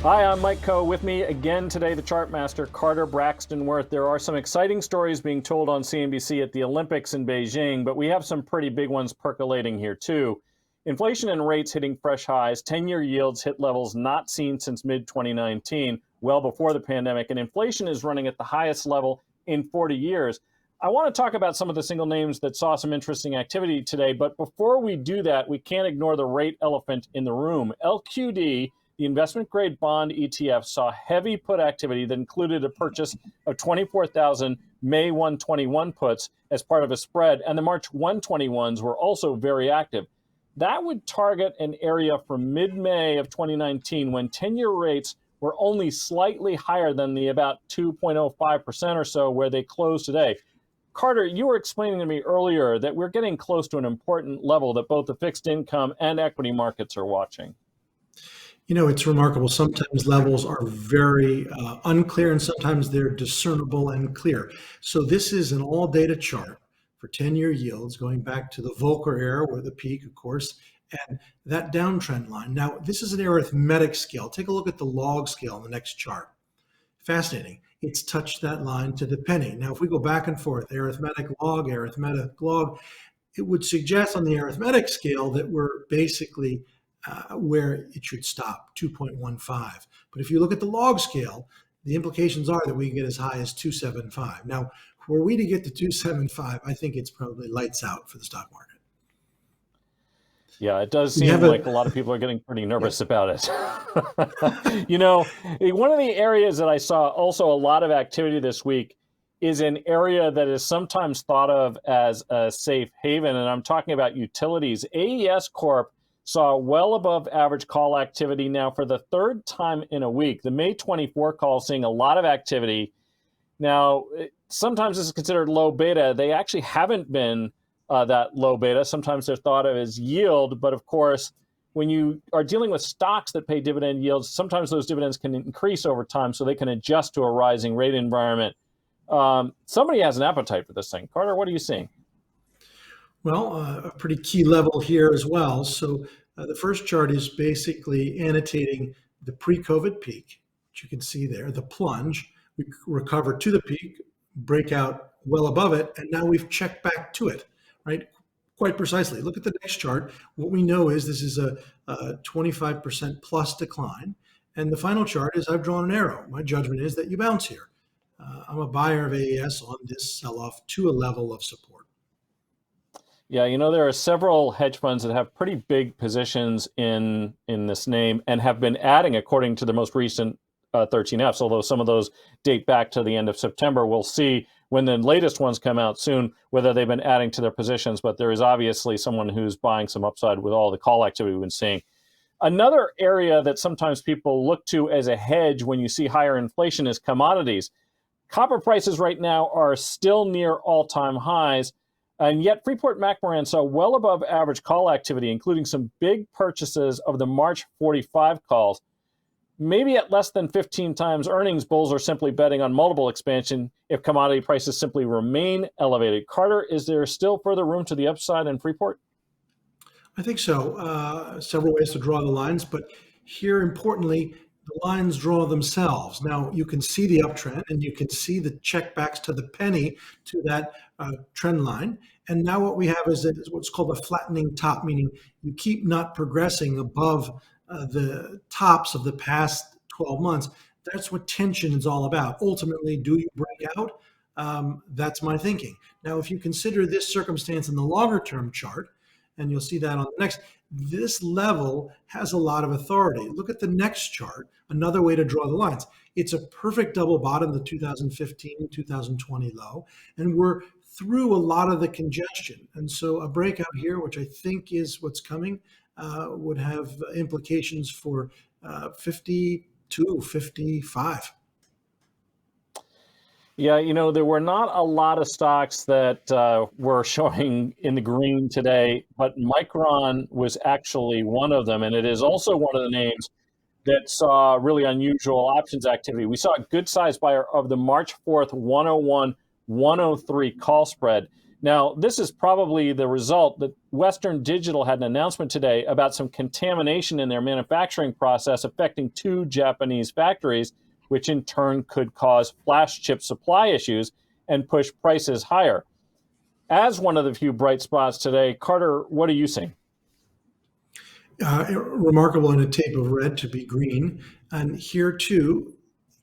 Hi, I'm Mike Coe. With me again today, the chart master, Carter Braxton Worth. There are some exciting stories being told on CNBC at the Olympics in Beijing, but we have some pretty big ones percolating here too. Inflation and rates hitting fresh highs, 10-year yields hit levels not seen since mid-2019, well before the pandemic, and inflation is running at the highest level in 40 years. I want to talk about some of the single names that saw some interesting activity today, but before we do that, we can't ignore the rate elephant in the room. LQD, the investment-grade bond ETF, saw heavy put activity that included a purchase of 24,000 May 121 puts as part of a spread, and the March 121s were also very active. That would target an area from mid-May of 2019 when 10-year rates were only slightly higher than the about 2.05% or so where they closed today. Carter, you were explaining to me earlier that we're getting close to an important level that both the fixed income and equity markets are watching. You know, it's remarkable. Sometimes levels are very unclear and sometimes they're discernible and clear. So this is an all data chart for 10-year yields going back to the Volcker era, where the peak, of course, and that downtrend line. Now, this is an arithmetic scale. Take a look at the log scale on the next chart. Fascinating. It's touched that line to the penny. Now, if we go back and forth, arithmetic log, it would suggest on the arithmetic scale that we're basically where it should stop, 2.15. But if you look at the log scale, the implications are that we get as high as 275. Now, were we to get to 275, I think it's probably lights out for the stock market. Yeah, it does seem like a lot of people are getting pretty nervous about it. You know, one of the areas that I saw also a lot of activity this week is an area that is sometimes thought of as a safe haven, and I'm talking about utilities. AES Corp saw well above average call activity now for the third time in a week. The May 24 call seeing a lot of activity. Now, sometimes this is considered low beta. They actually haven't been that low beta. Sometimes they're thought of as yield, but of course, when you are dealing with stocks that pay dividend yields, sometimes those dividends can increase over time so they can adjust to a rising rate environment. Somebody has an appetite for this thing. Carter, what are you seeing? Well, a pretty key level here as well. So the first chart is basically annotating the pre-COVID peak, which you can see there, the plunge. We recovered to the peak, breakout well above it, and now we've checked back to it, right? Quite precisely. Look at the next chart. What we know is this is a 25% plus decline. And the final chart is I've drawn an arrow. My judgment is that you bounce here. I'm a buyer of AES on this sell-off to a level of support. Yeah, you know, there are several hedge funds that have pretty big positions in this name and have been adding according to the most recent 13Fs, although some of those date back to the end of September. We'll see when the latest ones come out soon whether they've been adding to their positions, but there is obviously someone who's buying some upside with all the call activity we've been seeing. Another area that sometimes people look to as a hedge when you see higher inflation is commodities. Copper prices right now are still near all-time highs. And yet Freeport Micron saw well above average call activity, including some big purchases of the March 45 calls. Maybe at less than 15 times earnings, bulls are simply betting on multiple expansion if commodity prices simply remain elevated. Carter, is there still further room to the upside in Freeport? I think so. Several ways to draw the lines, but here importantly, the lines draw themselves. Now you can see the uptrend and you can see the checkbacks to the penny to that trend line. And now what we have is what's called a flattening top, meaning you keep not progressing above the tops of the past 12 months. That's what tension is all about. Ultimately, do you break out? That's my thinking. Now, if you consider this circumstance in the longer term chart, and you'll see that on the next, this level has a lot of authority. Look at the next chart, another way to draw the lines. It's a perfect double bottom, the 2015, 2020 low, and we're through a lot of the congestion. And so a breakout here, which I think is what's coming, would have implications for 52, 55. Yeah, you know, there were not a lot of stocks that were showing in the green today, but Micron was actually one of them. And it is also one of the names that saw really unusual options activity. We saw a good size buyer of the March 4th 101-103 call spread. Now, this is probably the result that Western Digital had an announcement today about some contamination in their manufacturing process affecting 2 Japanese factories, which in turn could cause flash chip supply issues and push prices higher. As one of the few bright spots today, Carter, what are you seeing? Remarkable in a tape of red to be green. And here too,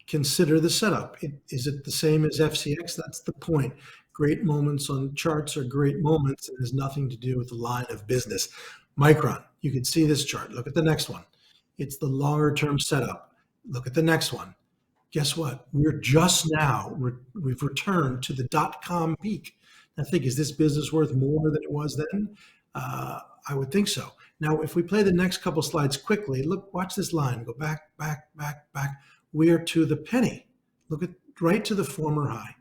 consider the setup. Is it the same as FCX? That's the point. Great moments on charts are great moments. It has nothing to do with the line of business. Micron, you can see this chart. Look at the next one. It's the longer term setup. Look at the next one. Guess what? We're just now, we've returned to the dot-com peak. Now think, is this business worth more than it was then? I would think so. Now, if we play the next couple slides quickly, look, watch this line. Go back, back, back, back. We're to the penny. Look at right to the former high.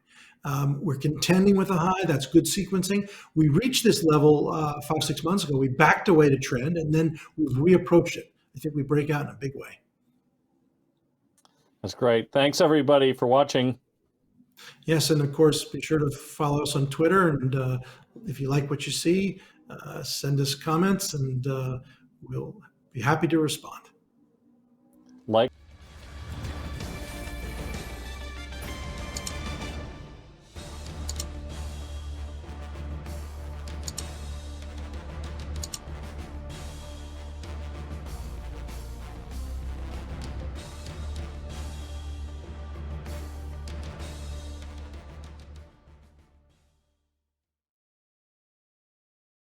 We're contending with a high. That's good sequencing. We reached this level 5-6 months ago. We backed away to trend, and then we've reapproached it. I think we break out in a big way. That's great. Thanks, everybody, for watching. Yes, and of course, be sure to follow us on Twitter. And if you like what you see, send us comments, and we'll be happy to respond. Like.